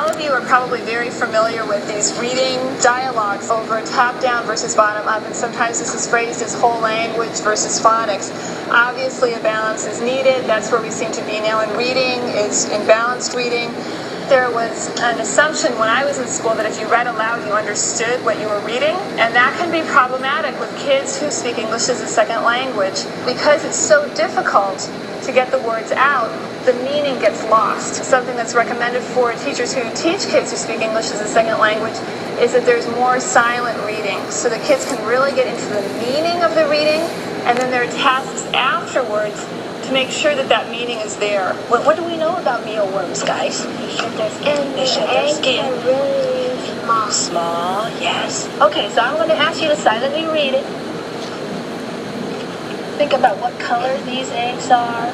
all of you are probably very familiar with these reading dialogues over top-down versus bottom-up, and sometimes this is phrased as whole language versus phonics. Obviously, a balance is needed. That's where we seem to be now in reading, is in balanced reading. There was an assumption when I was in school that if you read aloud, you understood what you were reading, and that can be problematic with kids who speak English as a second language. Because it's so difficult to get the words out, the meaning gets lost. Something that's recommended for teachers who teach kids who speak English as a second language is that there's more silent reading, so the kids can really get into the meaning of the reading, and then there are tasks afterwards to make sure that that meaning is there. What do we know about mealworms, guys? They shed their skin. Really small. Small, yes. Okay, so I'm going to ask you to silently read it. Think about what color these eggs are.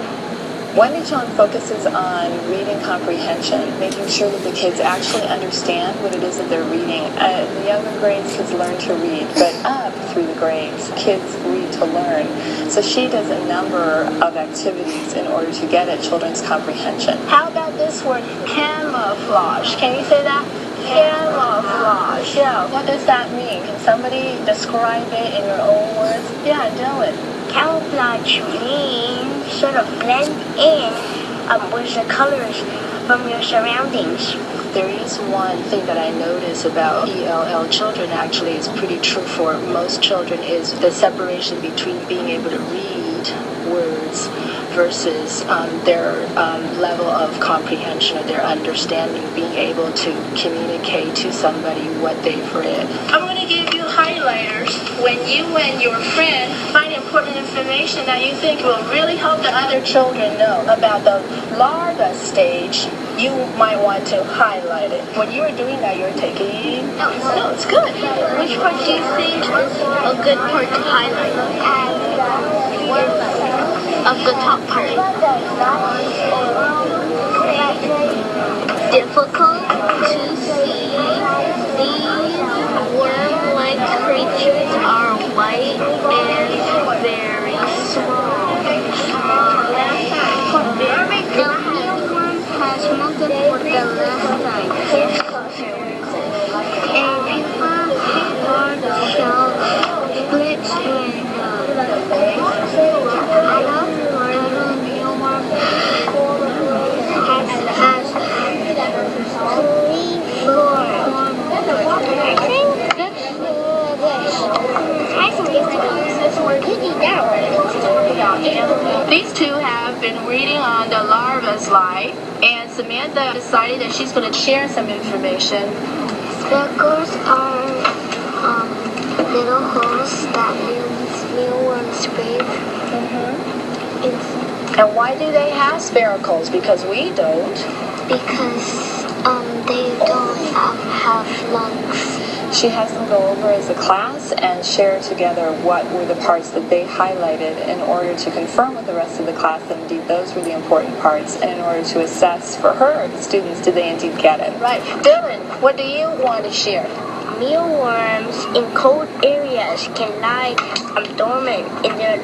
Wendy Chong focuses on reading comprehension, making sure that the kids actually understand what it is that they're reading. In the younger grades, kids learn to read, but up through the grades, kids read to learn. So she does a number of activities in order to get at children's comprehension. How about this word, camouflage? Can you say that? Camouflage. Yeah, what does that mean? Can somebody describe it in your own words? Yeah, do it. Camouflage means sort of blend in with the colors from your surroundings. There is one thing that I notice about ELL children, actually is pretty true for most children, is the separation between being able to read words versus their level of comprehension or their understanding, being able to communicate to somebody what they've read. I'm going to give you highlighters. When you and your friend find important information that you think will really help the other children know about the larva stage, you might want to highlight it. When you are doing that, you're taking... No, it's good. Which part do you think is a good part to highlight? Of the top part. Difficult to see. These worm-like creatures are white and very small. The mealworm has melted for the last night. And people are the shell splits when These two have been reading on the larva's life, and Samantha decided that she's going to share some information. Speckles are little holes that mealworms breathe inside. And why do they have spiracles? Because we don't. Because they don't have lungs. She has them go over as a class and share together what were the parts that they highlighted in order to confirm with the rest of the class that indeed those were the important parts, and in order to assess for her, the students, did they indeed get it. Right. Dylan, what do you want to share? Mealworms in cold areas can lie dormant in their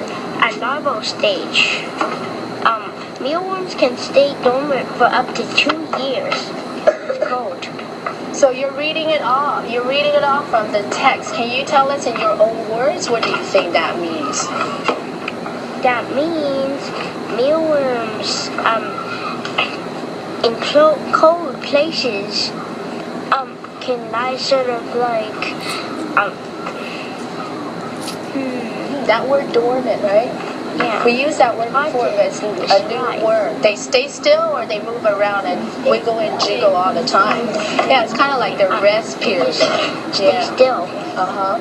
larval stage. Mealworms can stay dormant for up to 2 years. It's cold. So you're reading it all. You're reading it all from the text. Can you tell us in your own words what do you think that means? That means mealworms in cold places can lie sort of like that word dormant, right? Yeah. We use that word before, but it's a new word. They stay still or they move around and wiggle and jiggle all the time. Yeah, it's kind of like their rest periods. Stay still. Uh-huh.